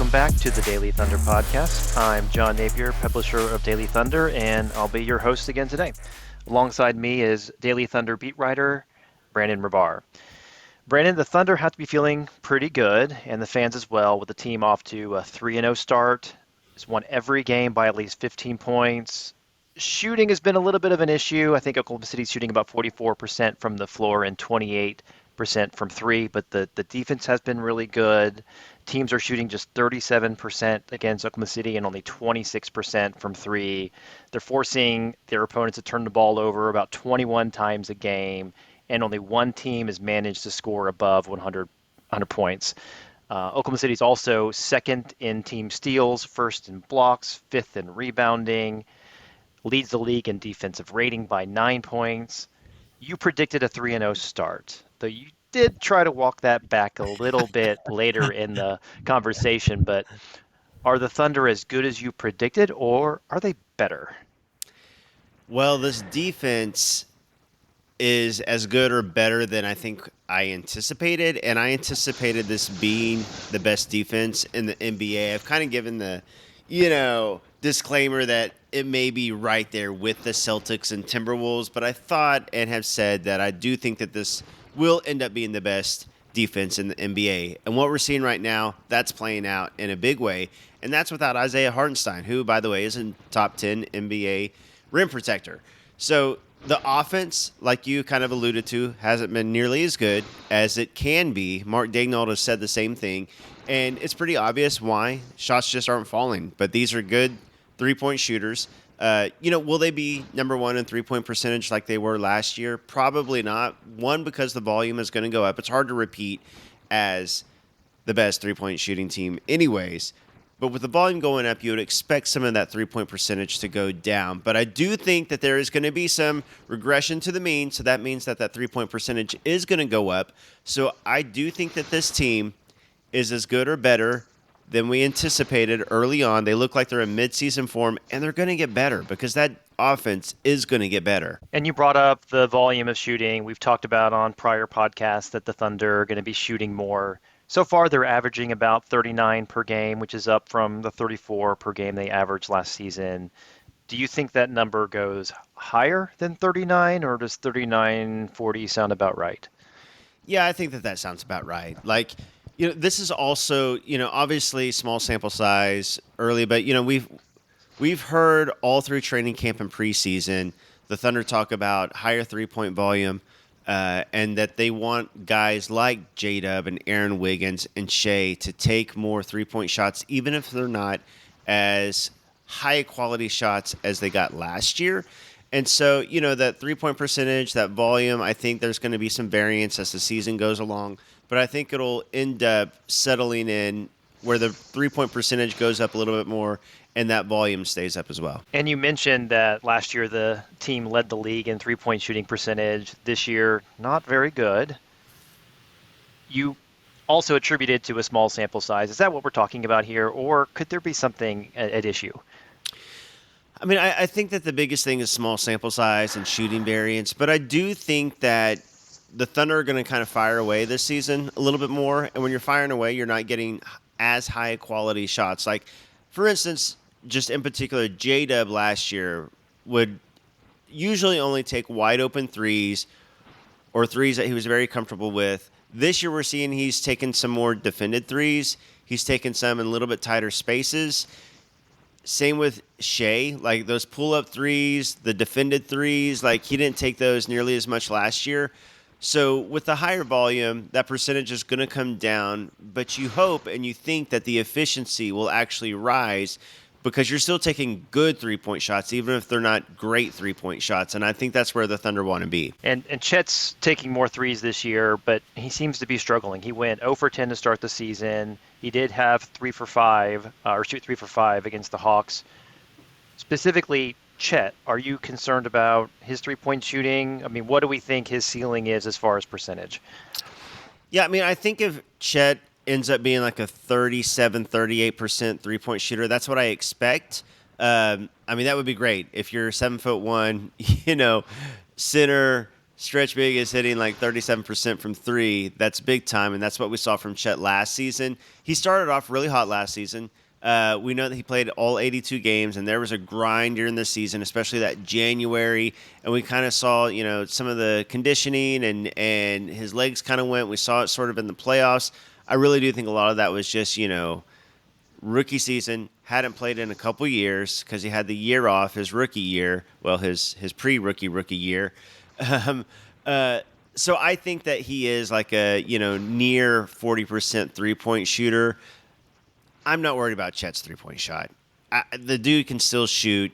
welcome back to the Daily Thunder podcast. I'm John Napier, publisher of Daily Thunder, and I'll be your host again today. Alongside me is Daily Thunder beat writer Brandon Rahbar. Brandon, the Thunder have to be feeling pretty good, and the fans as well, with the team off to a 3-0 start. It's won every game by at least 15 points. Shooting has been a little bit of an issue. I think Oklahoma City's shooting about 44% from the floor and 28% from three, but the defense has been really good. Teams are shooting just 37% against Oklahoma City and only 26% from three. They're forcing their opponents to turn the ball over about 21 times a game, and only one team has managed to score above 100 points. Oklahoma City is also second in team steals, first in blocks, fifth in rebounding, leads the league in defensive rating by 9 points. You predicted a 3-0 start, though you did try to walk that back a little bit later in the conversation, but are the Thunder as good as you predicted, or are they better? Well, this defense is as good or better than I think I anticipated, and I anticipated this being the best defense in the NBA. I've kind of given the, disclaimer that it may be right there with the Celtics and Timberwolves, but I thought and have said that I do think that this will end up being the best defense in the NBA. And what we're seeing right now, that's playing out in a big way, and that's without Isaiah Hartenstein, who, by the way, is a top 10 NBA rim protector. So the offense, like you kind of alluded to, hasn't been nearly as good as it can be. Mark Daigneault has said the same thing, and it's pretty obvious why. Shots just aren't falling, but these are good three-point shooters. Will they be number one in three-point percentage like they were last year? Probably not. One, because the volume is going to go up. It's hard to repeat as the best three-point shooting team anyways. But with the volume going up, you would expect some of that three-point percentage to go down. But I do think that there is going to be some regression to the mean, so that means that three-point percentage is going to go up. So I do think that this team is as good or better than we anticipated early on. They look like they're in midseason form, and they're going to get better because that offense is going to get better. And you brought up the volume of shooting. We've talked about on prior podcasts that the Thunder are going to be shooting more. So far, they're averaging about 39 per game, which is up from the 34 per game they averaged last season. Do you think that number goes higher than 39, or does 39-40 sound about right? Yeah, I think that sounds about right. This is also, obviously small sample size early, but, we've heard all through training camp and preseason the Thunder talk about higher three-point volume, and that they want guys like J-Dub and Aaron Wiggins and Shea to take more three-point shots, even if they're not as high-quality shots as they got last year. And so, that three-point percentage, that volume, I think there's going to be some variance as the season goes along. But I think it'll end up settling in where the three-point percentage goes up a little bit more and that volume stays up as well. And you mentioned that last year the team led the league in three-point shooting percentage. This year, not very good. You also attributed to a small sample size. Is that what we're talking about here, or could there be something at issue? I mean, I think that the biggest thing is small sample size and shooting variance, but I do think that the Thunder are going to kind of fire away this season a little bit more, and when you're firing away, you're not getting as high quality shots. Like, for instance, just in particular, J-Dub last year would usually only take wide open threes or threes that he was very comfortable with. This year we're seeing he's taken some more defended threes. He's taken some in a little bit tighter spaces. Same with Shea, like those pull-up threes, the defended threes, like he didn't take those nearly as much last year. So with the higher volume, that percentage is going to come down, but you hope and you think that the efficiency will actually rise because you're still taking good three-point shots, even if they're not great three-point shots, and I think that's where the Thunder want to be. And Chet's taking more threes this year, but he seems to be struggling. He went 0 for 10 to start the season. He did have 3 for 5, or shoot 3 for 5 against the Hawks. Specifically, Chet, are you concerned about his three-point shooting? I mean, what do we think his ceiling is as far as percentage? Yeah, I mean, I think if Chet ends up being like a 37-38% three-point shooter, that's what I expect. I mean, that would be great. If you're 7'1", center, Stretch big is hitting like 37% from three. That's big time, and that's what we saw from Chet last season. He started off really hot last season. We know that he played all 82 games, and there was a grind during the season, especially that January. And we kind of saw, some of the conditioning and his legs kind of went. We saw it sort of in the playoffs. I really do think a lot of that was just, rookie season, hadn't played in a couple years because he had the year off his rookie year, well, his pre-rookie year. Um, uh, so I think that he is like a near 40% 3-point shooter. I'm not worried about Chet's 3-point shot. The dude can still shoot.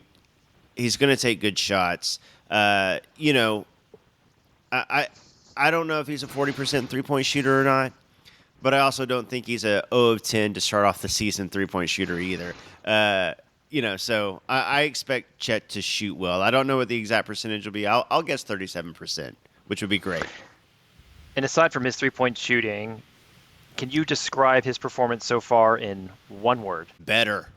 He's going to take good shots. I I don't know if he's a 40% 3-point shooter or not. But I also don't think he's a 0 of 10 to start off the season 3-point shooter either. So I expect Chet to shoot well. I don't know what the exact percentage will be. I'll guess 37%, which would be great. And aside from his 3-point shooting, can you describe his performance so far in one word? Better.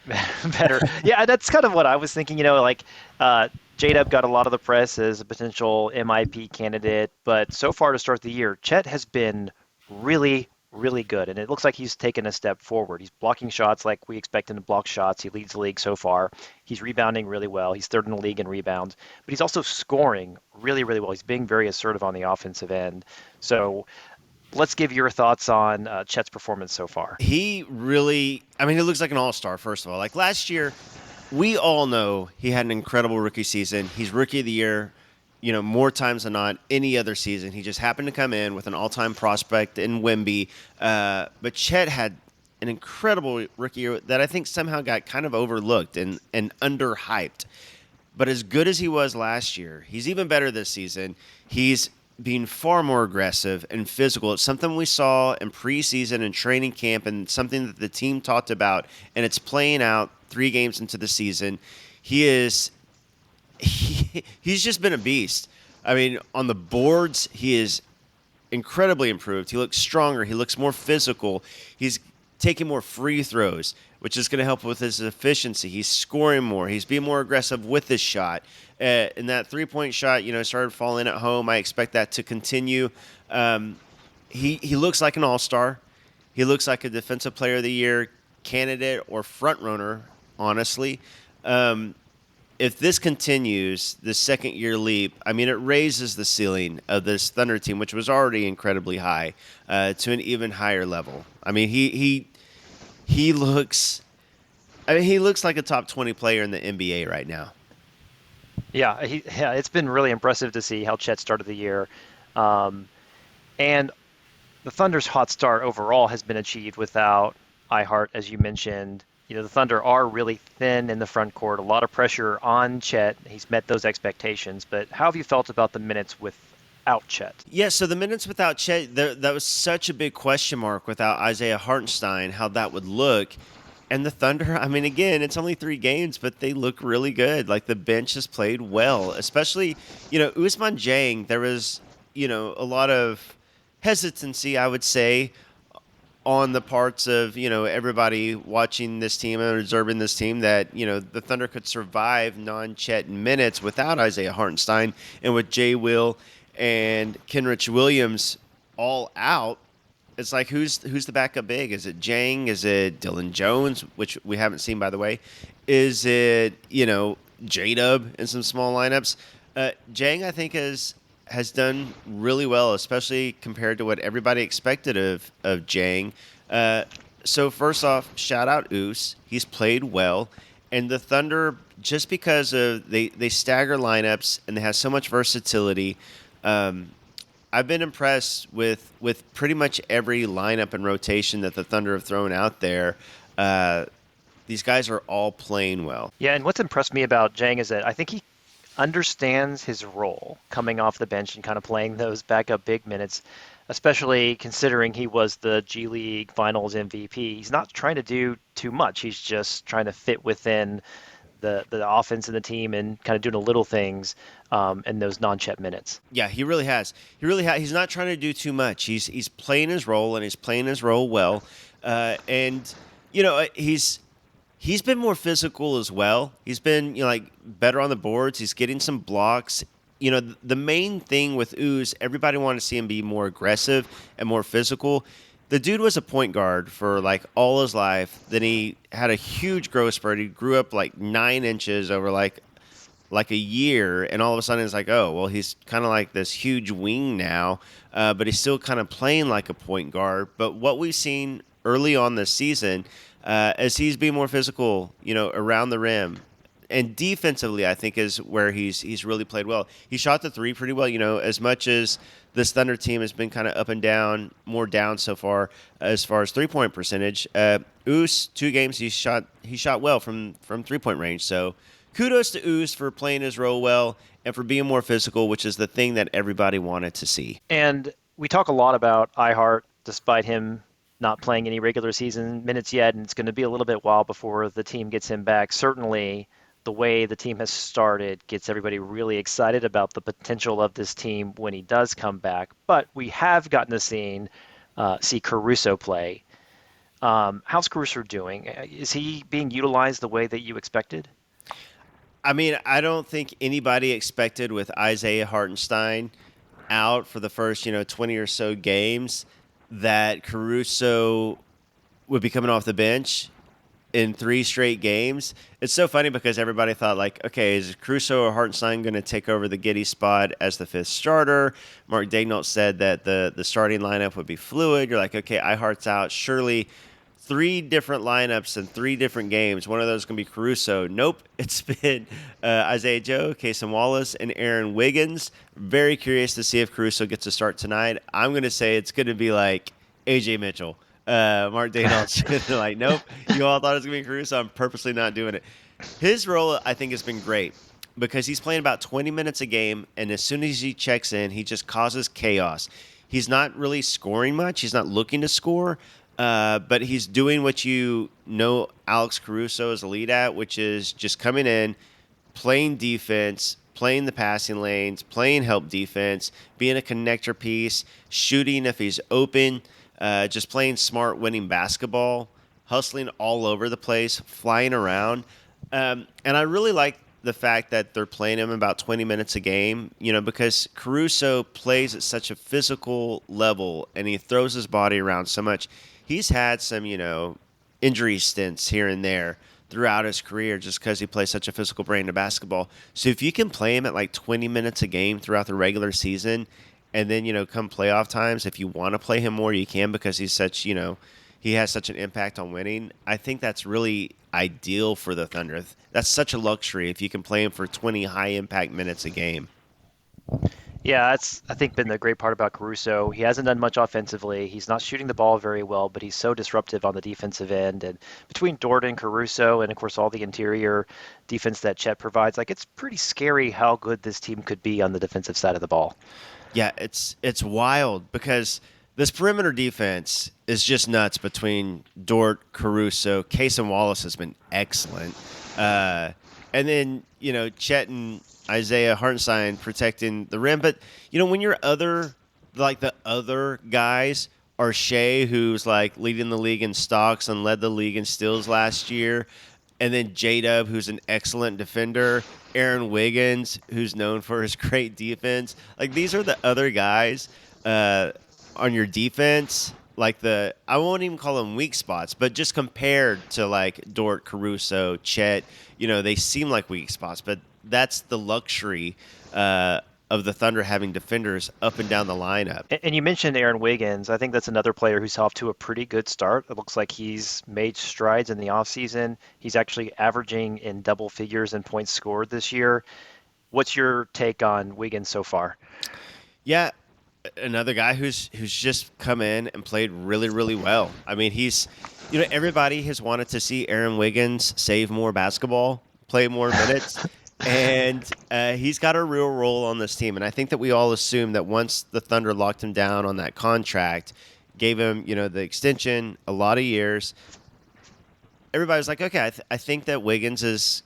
Better. Yeah, that's kind of what I was thinking. J-Dub got a lot of the press as a potential MIP candidate, but so far to start the year, Chet has been really, really good, and it looks like he's taken a step forward. He's blocking shots like we expect him to block shots. He leads the league so far. He's rebounding really well. He's third in the league in rebounds, but he's also scoring really, really well. He's being very assertive on the offensive end. So let's give your thoughts on Chet's performance so far. He really, he looks like an all-star, first of all. Like last year, we all know he had an incredible rookie season. He's rookie of the year, more times than not any other season. He just happened to come in with an all-time prospect in Wemby. But Chet had an incredible rookie year that I think somehow got kind of overlooked and underhyped. But as good as he was last year, he's even better this season. He's being far more aggressive and physical. It's something we saw in preseason and training camp and something that the team talked about, and it's playing out 3 games into the season. He's just been a beast. On the boards, he is incredibly improved. He looks stronger. He looks more physical. He's taking more free throws, which is going to help with his efficiency. He's scoring more. He's being more aggressive with his shot. And that 3-point shot, started falling at home. I expect that to continue. He looks like an all-star. He looks like a Defensive Player of the Year candidate or front runner, honestly. If this continues, the second-year leap, it raises the ceiling of this Thunder team, which was already incredibly high, to an even higher level. He looks like a top 20 player in the NBA right now. Yeah, it's been really impressive to see how Chet started the year. And the Thunder's hot start overall has been achieved without iHeart, as you mentioned. The Thunder are really thin in the front court, a lot of pressure on Chet. He's met those expectations, but how have you felt about the minutes without Chet? Yeah, so the minutes without Chet, that was such a big question mark without Isaiah Hartenstein, how that would look. And the Thunder, again, it's only 3 games, but they look really good. Like, the bench has played well, especially, Ousmane Dieng. There was, a lot of hesitancy, I would say, on the parts of, everybody watching this team and observing this team that, the Thunder could survive non-Chet minutes without Isaiah Hartenstein, and with Jay Will and Kenrich Williams all out. It's like, who's the backup big? Is it Dieng? Is it Dylan Jones, which we haven't seen, by the way? Is it, J-Dub in some small lineups? Dieng, I think, has done really well, especially compared to what everybody expected of Dieng. So first off, shout out Oos. He's played well. And the Thunder, just because of they stagger lineups and they have so much versatility, I've been impressed with pretty much every lineup and rotation that the Thunder have thrown out there. These guys are all playing well. Yeah, and what's impressed me about Dieng is that I think he understands his role coming off the bench and kind of playing those backup big minutes, especially considering he was the G League Finals MVP. He's not trying to do too much. He's just trying to fit within the offense and the team and kind of doing the little things in those non-Chet minutes. Yeah, he really has. He's not trying to do too much. He's playing his role, and he's playing his role well. He's been more physical as well. He's been better on the boards. He's getting some blocks. the main thing with Ooze, everybody wanted to see him be more aggressive and more physical. The dude was a point guard for like all his life. Then he had a huge growth spurt. He grew up like 9 inches over like a year, and all of a sudden it's like, oh, well, he's kind of like this huge wing now, but he's still kind of playing like a point guard. But what we've seen early on this season, as he's being more physical, around the rim, and defensively, I think is where he's really played well. He shot the three pretty well. As much as this Thunder team has been kind of up and down, more down so far as 3-point percentage. Oos, 2 games he shot well from 3-point range. So kudos to Oos for playing his role well and for being more physical, which is the thing that everybody wanted to see. And we talk a lot about iHeart, despite him not playing any regular season minutes yet, and it's going to be a little bit while before the team gets him back. Certainly, the way the team has started gets everybody really excited about the potential of this team when he does come back. But we have gotten to see Caruso play. How's Caruso doing? Is he being utilized the way that you expected? I mean, I don't think anybody expected with Isaiah Hartenstein out for the first, 20 or so games that Caruso would be coming off the bench in 3 straight games. It's so funny because everybody thought like, okay, is Caruso or Hartenstein going to take over the Giddey spot as the fifth starter? Mark Daignault said that the starting lineup would be fluid. You're like, okay, Ihart's out. Surely 3 different lineups in 3 different games. One of those is going to be Caruso. Nope. It's been Isaiah Joe, Casey Wallace, and Aaron Wiggins. Very curious to see if Caruso gets a start tonight. I'm going to say it's going to be like A.J. Mitchell. Mark Daignault like, nope, you all thought it was going to be Caruso. I'm purposely not doing it. His role, I think, has been great because he's playing about 20 minutes a game, and as soon as he checks in, he just causes chaos. He's not really scoring much. He's not looking to score, but he's doing what Alex Caruso is a lead at, which is just coming in, playing defense, playing the passing lanes, playing help defense, being a connector piece, shooting if he's open, just playing smart, winning basketball, hustling all over the place, flying around. And I really like the fact that they're playing him about 20 minutes a game, because Caruso plays at such a physical level and he throws his body around so much. He's had some, injury stints here and there throughout his career just because he plays such a physical brand of basketball. So if you can play him at like 20 minutes a game throughout the regular season, and then, come playoff times, if you want to play him more, you can because he's such, he has such an impact on winning. I think that's really ideal for the Thunder. That's such a luxury if you can play him for 20 high-impact minutes a game. Yeah, that's I think been the great part about Caruso. He hasn't done much offensively. He's not shooting the ball very well, but he's so disruptive on the defensive end. And between Dort and Caruso, and of course all the interior defense that Chet provides, like it's pretty scary how good this team could be on the defensive side of the ball. Yeah, it's wild because this perimeter defense is just nuts between Dort, Caruso. Casey Wallace has been excellent. And then, Chet and Isaiah Hartenstein protecting the rim. But, when your the other guys are Shea, who's like leading the league in stocks and led the league in steals last year, and then J-Dub, who's an excellent defender, Aaron Wiggins, who's known for his great defense. Like, these are the other guys on your defense. Like I won't even call them weak spots, but just compared to like Dort, Caruso, Chet, they seem like weak spots. But that's the luxury of the Thunder having defenders up and down the lineup. And you mentioned Aaron Wiggins. I think that's another player who's off to a pretty good start. It looks like he's made strides in the offseason. He's actually averaging in double figures in points scored this year. What's your take on Wiggins so far? Yeah, another guy who's just come in and played really, really well. I mean, he's, everybody has wanted to see Aaron Wiggins save more basketball, play more minutes. And he's got a real role on this team. And I think that we all assume that once the Thunder locked him down on that contract, gave him, the extension, a lot of years, everybody's like, okay, I think that Wiggins is,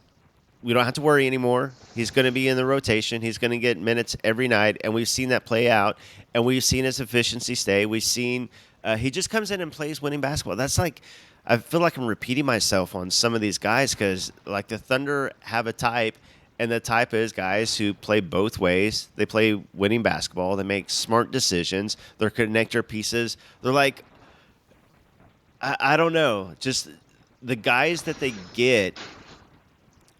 we don't have to worry anymore. He's going to be in the rotation. He's going to get minutes every night. And we've seen that play out. And we've seen his efficiency stay. We've seen he just comes in and plays winning basketball. That's like, I feel like I'm repeating myself on some of these guys because, like, the Thunder have a type. And the type is guys who play both ways. They play winning basketball. They make smart decisions. They're connector pieces. They're like, I don't know, just the guys that they get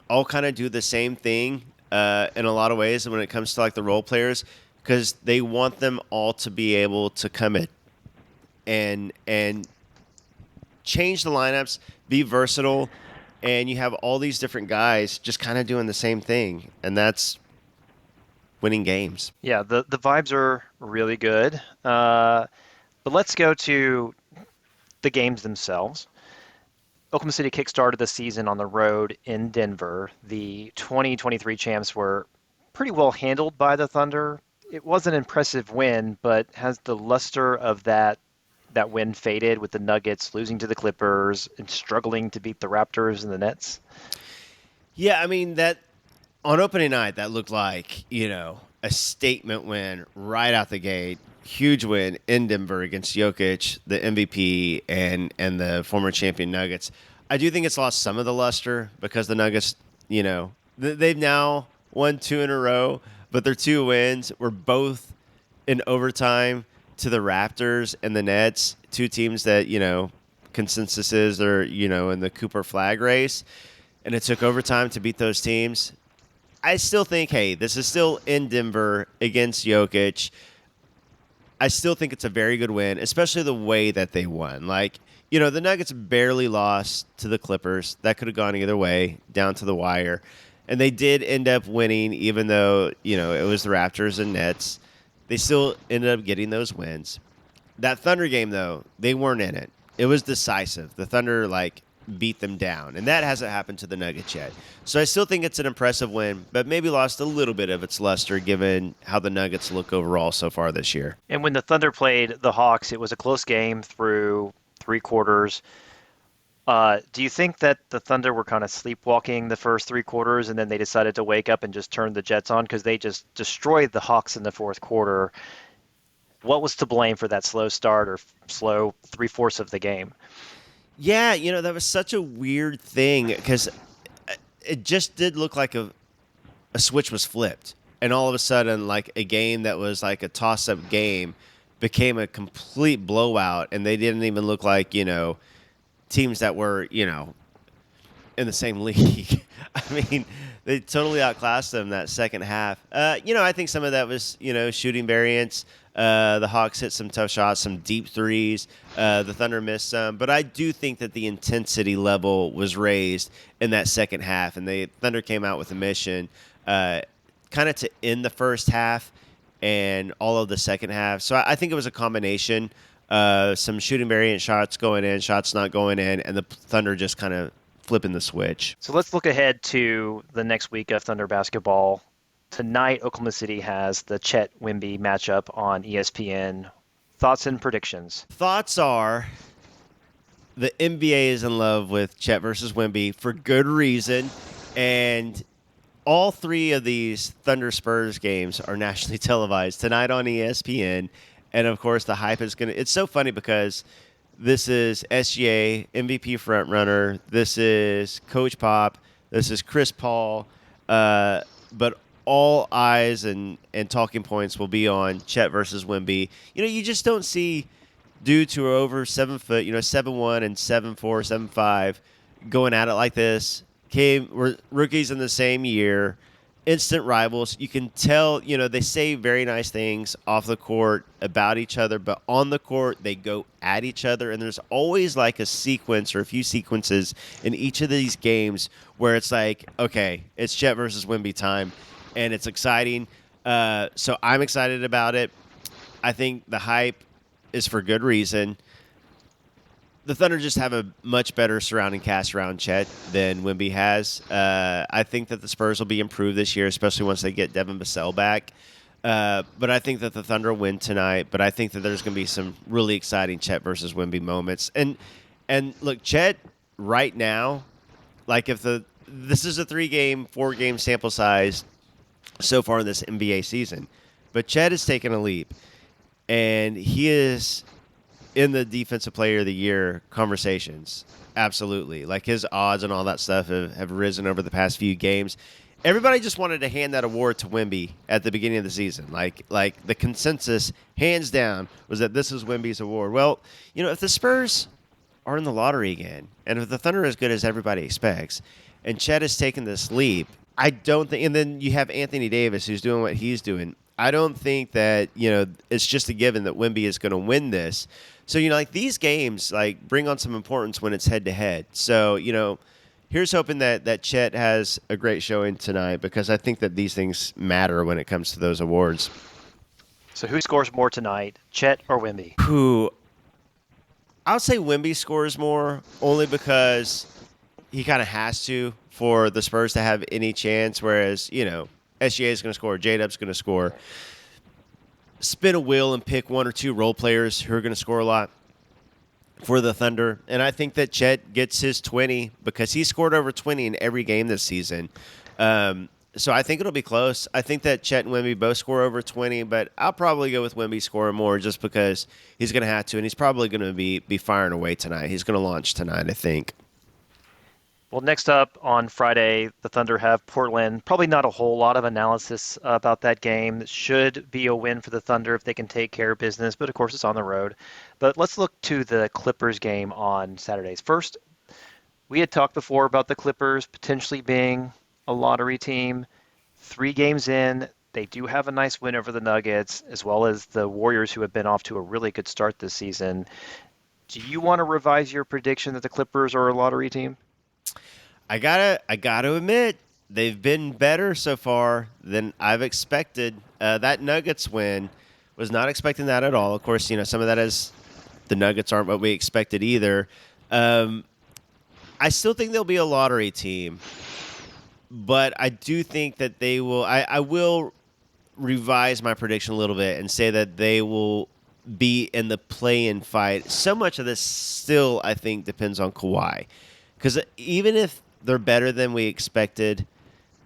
all kind of do the same thing in a lot of ways when it comes to like the role players, because they want them all to be able to come in and change the lineups, be versatile, and you have all these different guys just kind of doing the same thing, and that's winning games. Yeah, the vibes are really good. But let's go to the games themselves. Oklahoma City kickstarted the season on the road in Denver. The 2023 champs were pretty well handled by the Thunder. It was an impressive win, but has the luster of that win faded with the Nuggets losing to the Clippers and struggling to beat the Raptors and the Nets? Yeah, I mean that on opening night that looked like, a statement win right out the gate. Huge win in Denver against Jokic, the MVP, and the former champion Nuggets. I do think it's lost some of the luster because the Nuggets, they've now won two in a row, but their two wins were both in overtime to the Raptors and the Nets, two teams that, consensus is they're, in the Cooper flag race. And it took overtime to beat those teams. I still think, hey, this is still in Denver against Jokic. I still think it's a very good win, especially the way that they won. Like, the Nuggets barely lost to the Clippers. That could have gone either way, down to the wire. And they did end up winning, even though, it was the Raptors and Nets. They still ended up getting those wins. That Thunder game, though, they weren't in it. It was decisive. The Thunder, beat them down. And that hasn't happened to the Nuggets yet. So I still think it's an impressive win, but maybe lost a little bit of its luster given how the Nuggets look overall so far this year. And when the Thunder played the Hawks, it was a close game through three quarters. Do you think that the Thunder were kind of sleepwalking the first three quarters and then they decided to wake up and just turn the Jets on because they just destroyed the Hawks in the fourth quarter? What was to blame for that slow start or slow three-fourths of the game? Yeah, that was such a weird thing because it just did look like a switch was flipped. And all of a sudden, a game that was like a toss-up game became a complete blowout. And they didn't even look like, teams that were, in the same league. I mean, they totally outclassed them that second half. I think some of that was, shooting variance. The Hawks hit some tough shots, some deep threes. The Thunder missed some. But I do think that the intensity level was raised in that second half. And the Thunder came out with a mission kind of to end the first half and all of the second half. So I think it was a combination. Some shooting variant shots going in, shots not going in, and the Thunder just kind of flipping the switch. So let's look ahead to the next week of Thunder basketball. Tonight, Oklahoma City has the Chet Wemby matchup on ESPN. Thoughts and predictions? Thoughts are the NBA is in love with Chet versus Wemby for good reason, and all three of these Thunder Spurs games are nationally televised tonight on ESPN. And of course, the hype is it's so funny because this is SGA MVP frontrunner. This is Coach Pop. This is Chris Paul. But all eyes and talking points will be on Chet versus Wemby. You just don't see dudes who are over 7 foot, 7'1" and 7'4", 7'5", going at it like this. We're rookies in the same year. Instant rivals. You can tell, they say very nice things off the court about each other, but on the court, they go at each other. And there's always a sequence or a few sequences in each of these games where it's like, okay, it's Chet versus Wemby time. And it's exciting. So I'm excited about it. I think the hype is for good reason. The Thunder just have a much better surrounding cast around Chet than Wemby has. I think that the Spurs will be improved this year, especially once they get Devin Vassell back. But I think that the Thunder will win tonight. But I think that there's going to be some really exciting Chet versus Wemby moments. And look, Chet right now, if this is a 3-game, 4-game sample size so far in this NBA season, but Chet has taken a leap, and he is in the Defensive Player of the Year conversations. Absolutely. His odds and all that stuff have risen over the past few games. everybody just wanted to hand that award to Wemby at the beginning of the season. Like the consensus, hands down, was that this is Wemby's award. Well, if the Spurs are in the lottery again, and if the Thunder are as good as everybody expects, and Chet has taken this leap, I don't think. And then you have Anthony Davis, who's doing what he's doing. I don't think that it's just a given that Wemby is going to win this. So like these games, like bring on some importance when it's head to head. So here's hoping that Chet has a great showing tonight, because I think that these things matter when it comes to those awards. So who scores more tonight, Chet or Wemby? Who I'll say Wemby scores more, only because he kind of has to for the Spurs to have any chance. Whereas SGA is going to score, J-Dub's going to score. Spin a wheel and pick one or two role players who are going to score a lot for the Thunder. And I think that Chet gets his 20 because he scored over 20 in every game this season. So I think it'll be close. I think that Chet and Wemby both score over 20, but I'll probably go with Wemby scoring more just because he's going to have to, and he's probably going to be firing away tonight. He's going to launch tonight, I think. Well, next up on Friday, the Thunder have Portland. Probably not a whole lot of analysis about that game. It should be a win for the Thunder if they can take care of business, but of course it's on the road. But let's look to the Clippers game on Saturdays. First, we had talked before about the Clippers potentially being a lottery team. 3 games in, they do have a nice win over the Nuggets, as well as the Warriors, who have been off to a really good start this season. Do you want to revise your prediction that the Clippers are a lottery team? I gotta admit, they've been better so far than I've expected. That Nuggets win, was not expecting that at all. Of course, some of that is the Nuggets aren't what we expected either. I still think they'll be a lottery team, but I do think that they will. I will revise my prediction a little bit and say that they will be in the play-in fight. So much of this still, I think, depends on Kawhi, because even if they're better than we expected,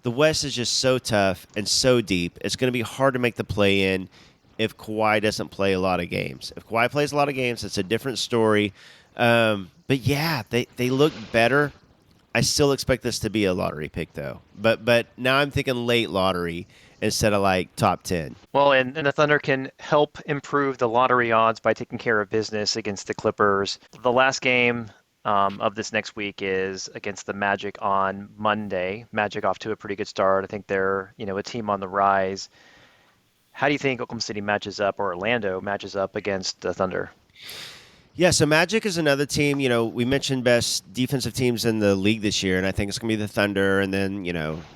the West is just so tough and so deep. It's going to be hard to make the play-in if Kawhi doesn't play a lot of games. If Kawhi plays a lot of games, it's a different story. But yeah, they look better. I still expect this to be a lottery pick, though. But now I'm thinking late lottery instead of like top 10. Well, and the Thunder can help improve the lottery odds by taking care of business against the Clippers. The last game of this next week is against the Magic on Monday. Magic off to a pretty good start. I think they're a team on the rise. How do you think Oklahoma City matches up, or Orlando matches up against the Thunder? Yeah, so Magic is another team. We mentioned best defensive teams in the league this year, and I think it's going to be the Thunder and then,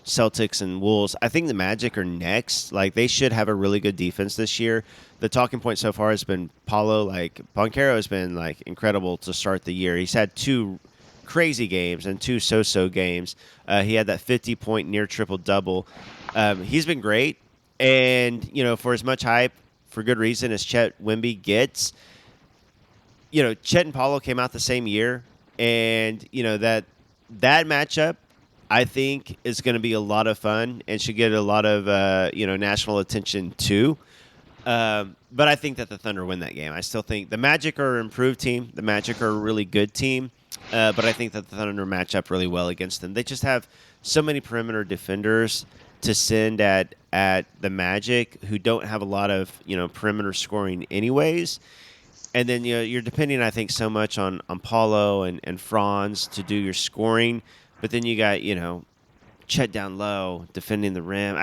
Celtics and Wolves. I think the Magic are next. Like, they should have a really good defense this year. The talking point so far has been Paulo. Like, Banchero has been, incredible to start the year. He's had 2 crazy games and 2 so-so games. He had that 50-point near triple-double. He's been great. And, for as much hype, for good reason, as Chet Wemby gets, Chet and Paulo came out the same year, and that matchup, I think, is going to be a lot of fun and should get a lot of national attention too. But I think that the Thunder win that game. I still think the Magic are an improved team. The Magic are a really good team, but I think that the Thunder match up really well against them. They just have so many perimeter defenders to send at the Magic who don't have a lot of perimeter scoring anyways. And then you're depending, I think, so much on Paulo and Franz to do your scoring, but then you got Chet down low defending the rim.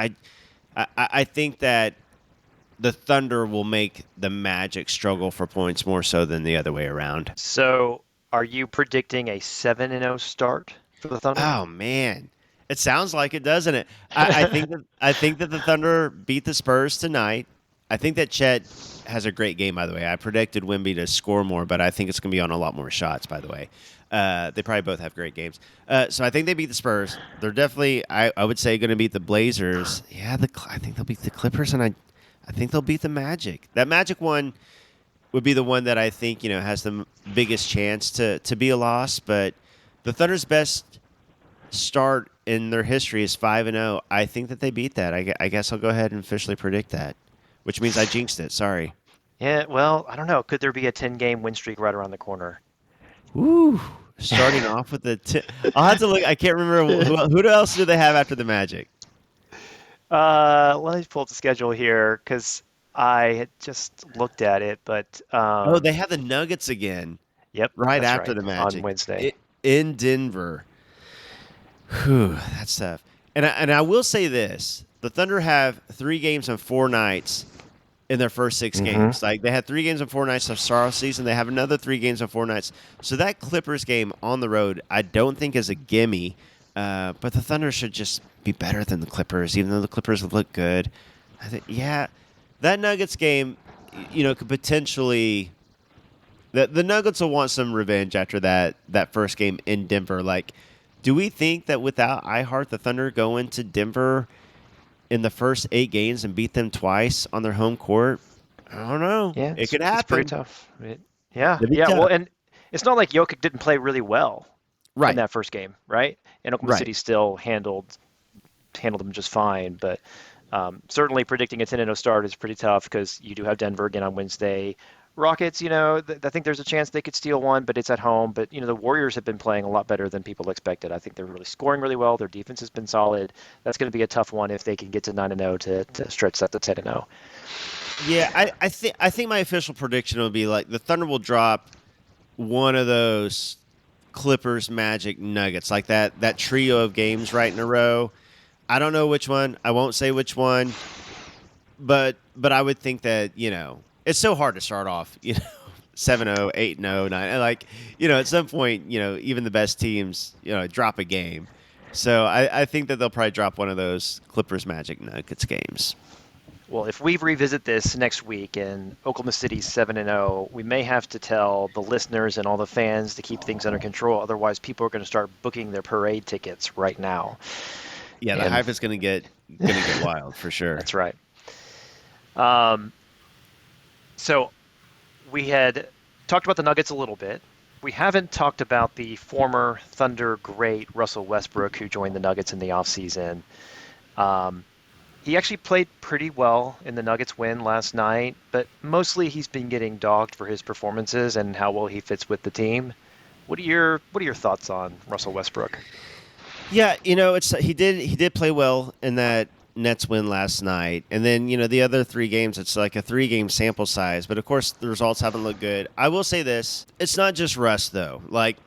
I think that the Thunder will make the Magic struggle for points more so than the other way around. So, are you predicting a 7-0 start for the Thunder? Oh man, it sounds like it, doesn't it? I think that the Thunder beat the Spurs tonight. I think that Chet has a great game, by the way. I predicted Wemby to score more, but I think it's going to be on a lot more shots, by the way. They probably both have great games. So I think they beat the Spurs. They're definitely, I would say, going to beat the Blazers. Yeah, I think they'll beat the Clippers, and I think they'll beat the Magic. That Magic one would be the one that I think has the biggest chance to be a loss. But the Thunder's best start in their history is 5-0. I think that they beat that. I guess I'll go ahead and officially predict that, which means I jinxed it. Sorry. Yeah, well, I don't know. Could there be a 10-game win streak right around the corner? Ooh, starting off with I'll have to look. I can't remember who else do they have after the Magic. Let me pull up the schedule here because I had just looked at it, but Oh, they have the Nuggets again yep, right that's after right, the on Magic Wednesday. in Denver. Whew, that's tough. And I will say this: the Thunder have 3 games and 4 nights in their first 6 games. Like they had 3 games and 4 nights to start off the season. They have another 3 games and 4 nights. So that Clippers game on the road, I don't think is a gimme. But the Thunder should just be better than the Clippers, even though the Clippers look good. I think, yeah, that Nuggets game, could potentially. The Nuggets will want some revenge after that first game in Denver. Like, do we think that without iHeart, the Thunder go into Denver in the first 8 games and beat them twice on their home court? I don't know. Yeah, It it's could it's pretty happen. tough. Yeah, It'd be yeah. Well, tough. and it's not like Jokic didn't play really well in Right. that first game, right? And Oklahoma Right. City still handled them just fine. But certainly predicting a 10-0 start is pretty tough because you do have Denver again on Wednesday. Rockets, I think there's a chance they could steal one, but it's at home. But the Warriors have been playing a lot better than people expected. I think they're really scoring really well. Their defense has been solid. That's going to be a tough one if they can get to 9-0 to stretch that to 10-0. Yeah, I think my official prediction will be like the Thunder will drop one of those Clippers, Magic, Nuggets, like that trio of games right in a row. I don't know which one. I won't say which one, but I would think that it's so hard to start off 7-0, 8-0, 9 like at some point even the best teams drop a game. So I think that they'll probably drop one of those Clippers, Magic, Nuggets games. Well, if we revisit this next week and Oklahoma City's 7-0, we may have to tell the listeners and all the fans to keep things under control. Otherwise, people are going to start booking their parade tickets right now. Yeah, the And hype is gonna get wild for sure. that's right. Um, so we had talked about the Nuggets a little bit. We haven't talked about the former Thunder great Russell Westbrook who joined the Nuggets in the offseason. Um, He actually played pretty well in the Nuggets win last night, but mostly he's been getting dogged for his performances and how well he fits with the team. What are your thoughts on Russell Westbrook? Yeah, it's he did play well in that Nets win last night, and then the other 3 games, it's like a 3 game sample size, but of course the results haven't looked good. I will say this: it's not just Russ though. Like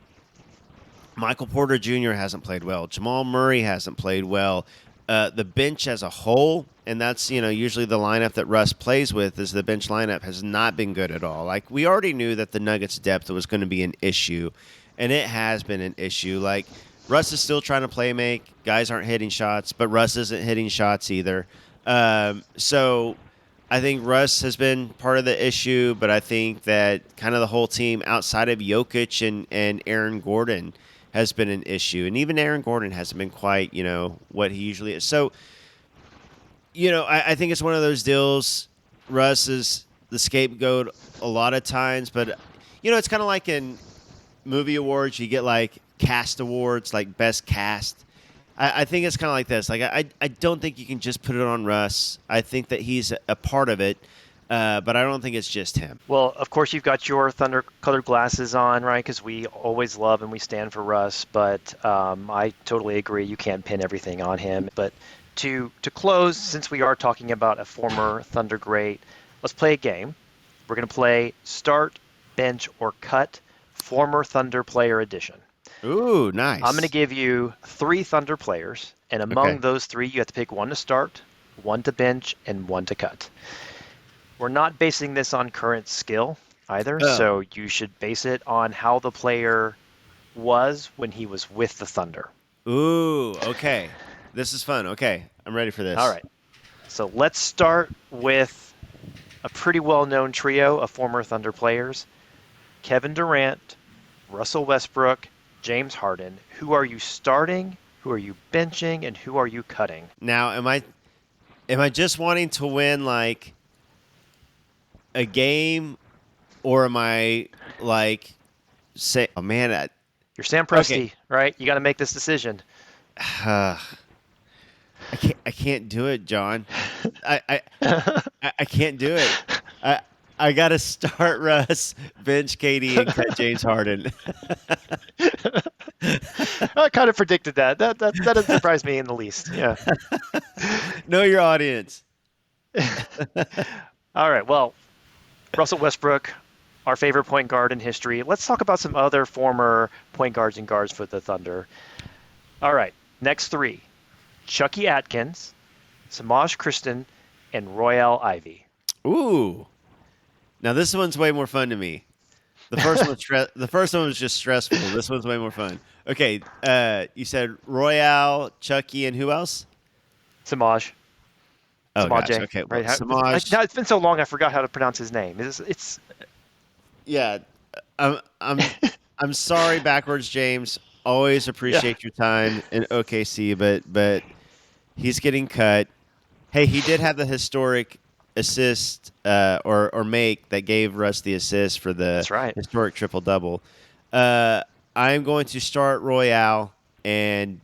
Michael Porter Jr. hasn't played well. Jamal Murray hasn't played well. The bench as a whole, and that's usually the lineup that Russ plays with, is the bench lineup has not been good at all. Like we already knew that the Nuggets' depth was going to be an issue, and it has been an issue. Like Russ is still trying to play make. Guys aren't hitting shots, but Russ isn't hitting shots either. So I think Russ has been part of the issue, but I think that kind of the whole team outside of Jokic and Aaron Gordon has been an issue. And even Aaron Gordon hasn't been quite, what he usually is. So, I think it's one of those deals. Russ is the scapegoat a lot of times, but, it's kind of like in movie awards, you get like cast awards, like best cast. I think it's kind of like this. Like, I don't think you can just put it on Russ. I think that he's a part of it, but I don't think it's just him. Well, of course, you've got your Thunder colored glasses on, right? Because we always love and we stand for Russ, but I totally agree. You can't pin everything on him. But to close, since we are talking about a former Thunder great, let's play a game. We're going to play Start, Bench, or Cut Former Thunder Player Edition. Ooh, I'm going to nice. give you 3 Thunder players, and among Okay. those 3, you have to pick one to start, one to bench, and one to cut. We're not basing this on current skill either, Oh, so you should base it on how the player was when he was with the Thunder. ooh, okay. This is fun. Okay, I'm ready for All this. right, so let's start with a pretty well known trio of former Thunder players: Kevin Durant, Russell Westbrook, James Harden. Who are you starting? Who are you benching? And who are you cutting? Now, am I just wanting to win like a game, or am I like say, oh man, You're Sam okay, Presti, right? You got to make this decision. uh, I can't do it, John. I I I can't do it. I I gotta start Russ, bench Katie, and cut James Harden. I kind of predicted that. That doesn't surprise me in the least. Yeah. Know your audience. All right. Well, Russell Westbrook, our favorite point guard in history. Let's talk about some other former point guards and guards for the Thunder. All right. Next three: Chucky Atkins, Samaj Kristen, and Royale Ivy. Ooh. Now this one's way more fun to me. The first one was just stressful. This one's way more fun. Okay, you said Royale, Chucky, and who else? Samaj. Oh gosh. Samaje, Okay, well, right? Samaj. Now it's been so long, I forgot how to pronounce his name. It's Yeah, I'm I'm I'm sorry, backwards James. Always yeah, appreciate your time in OKC, but he's getting cut. Hey, he did have the historic assist or make that gave Russ the assist for the that's right. historic triple double. I'm going to start Royale and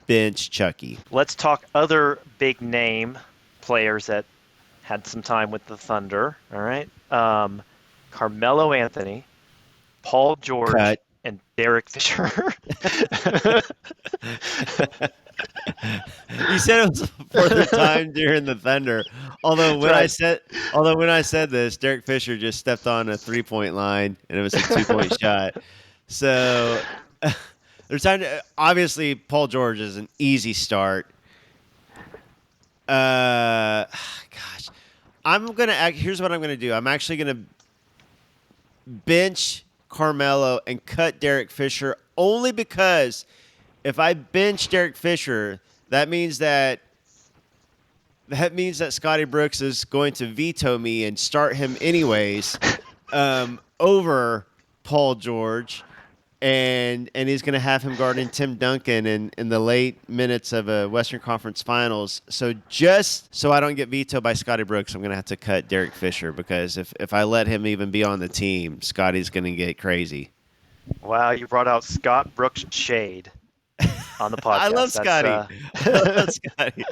bench Chucky. Let's talk other big name players that had some time with the Thunder. All right, Carmelo Anthony, Paul George, Cut. and Derek Fisher. You said it was for the time during the Thunder. That's right. Although when I said this, Derek Fisher just stepped on a 3-point line and it was a 2-point shot. So there's time to, obviously Paul George is an easy start. Gosh, here's what I'm gonna do. I'm actually gonna bench Carmelo and cut Derek Fisher only because if I bench Derek Fisher, that means that Scotty Brooks is going to veto me and start him anyways over Paul George, and he's going to have him guarding Tim Duncan in the late minutes of a Western Conference Finals. So just so I don't get vetoed by Scotty Brooks, I'm going to have to cut Derek Fisher because if I let him even be on the team, Scotty's going to get crazy. Wow, you brought out Scott Brooks shade on the I podcast. love Scotty. I love Scotty.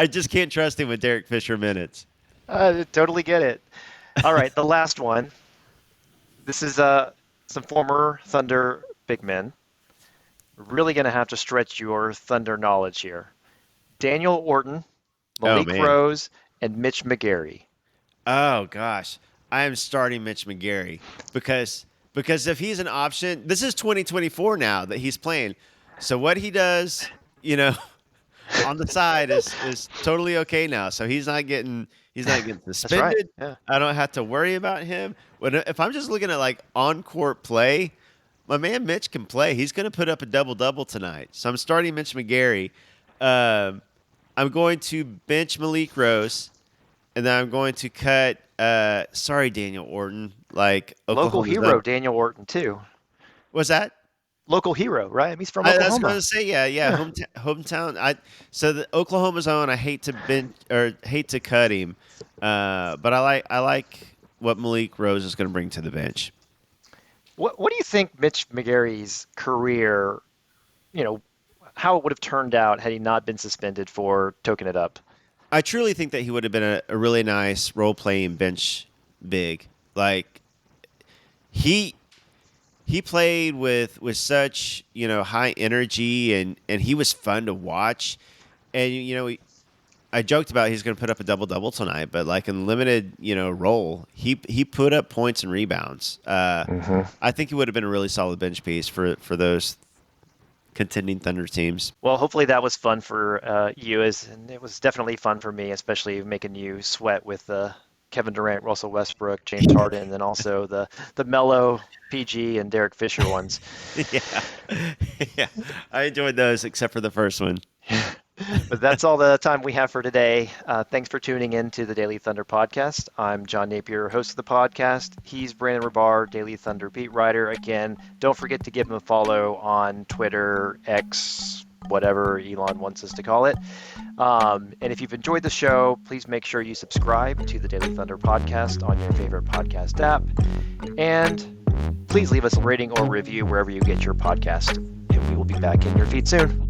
I just can't trust him with Derek Fisher minutes. I totally get it. All right, the last one. This is some former Thunder big men. Really going to have to stretch your Thunder knowledge here. Daniel Orton, Oh Malik man. Rose, and Mitch McGary. Oh gosh. I am starting Mitch McGary because if he's an option, this is 2024 now that he's playing. So what he does, you know, on the side is totally okay now. So he's not getting That's right. suspended. Yeah. I don't have to worry about him. But if I'm just looking at like on court play, my man Mitch can play. He's going to put up a double double tonight. So I'm starting Mitch McGary. Um, I'm going to bench Malik Rose, and then I'm going to cut. Sorry, Daniel Orton. Like Local Oklahoma's hero own. Daniel Orton too. What's that? Local hero, right? I mean, he's from I was going Oklahoma. to say, yeah, Yeah, hometown. So the Oklahoma's own. I hate to bench or hate to cut him, but I like what Malik Rose is going to bring to the bench. what do you think Mitch McGary's career, you know, how it would have turned out had he not been suspended for toking it up? I truly think that he would have been a really nice role playing bench big. Like he he played with such high energy and he was fun to watch. And I joked about he's going to put up a double double tonight, but like in limited role, he put up points and rebounds. Hmm. I think he would have been a really solid bench piece for those contending Thunder teams. Well, hopefully that was fun for you, and it was definitely fun for me, especially making you sweat with Kevin Durant, Russell Westbrook, James Harden, and then also the Melo, PG, and Derek Fisher ones. Yeah, yeah, I enjoyed those except for the first one. But that's all the time we have for today. Thanks for tuning in to the Daily Thunder podcast. I'm John Napier, host of the podcast. He's Brandon Rahbar, Daily Thunder beat writer. Again, don't forget to give him a follow on Twitter, X, whatever Elon wants us to call it. And if you've enjoyed the show, please make sure you subscribe to the Daily Thunder podcast on your favorite podcast app. And please leave us a rating or review wherever you get your podcast. And we will be back in your feed soon.